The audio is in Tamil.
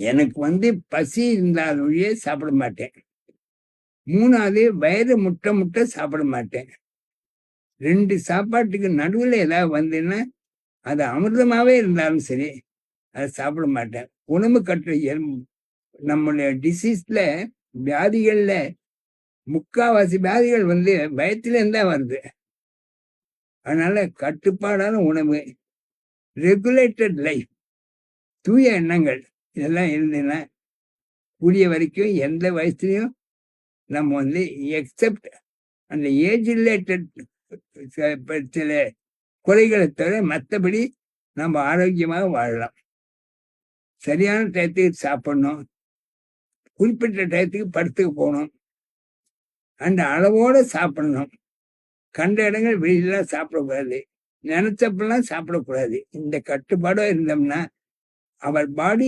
எனக்கு பசி இருந்தாலே சாப்பிட மாட்டேன். 3வது வயிறு முட்டை முட்டை சாப்பிட மாட்டேன். 2 சாப்பாட்டுக்கு நடுவில் ஏதாவது வந்துன்னா அது அமிர்தமாவே இருந்தாலும் சரி அதை சாப்பிட மாட்டேன். உணவு கட்டு நம்முடைய டிசீஸ்ல வியாதிகள்ல முக்காவாசி வியாதிகள் வயத்துல இருந்தா வருது. அதனால கட்டுப்பாடான உணவு, ரெகுலேட்டட் லைஃப், தூய எண்ணங்கள் இதெல்லாம் இருந்ததுன்னா கூடிய வரைக்கும் எந்த வயசுலையும் நம்ம எக்ஸப்ட் அந்த ஏஜ் ரிலேட்டட் சில குறைகளை தவிர மற்றபடி நம்ம ஆரோக்கியமாக வாழலாம். சரியான டயத்துக்கு சாப்பிடணும், குறிப்பிட்ட டயத்துக்கு படுத்துக்க போகணும், அந்த அளவோட சாப்பிடணும். கண்ட இடங்கள் வெளியிலாம் சாப்பிடக்கூடாது, நினைச்சப்பெல்லாம் சாப்பிடக்கூடாது. இந்த கட்டுப்பாடோ இருந்தோம்னா அவர் பாடி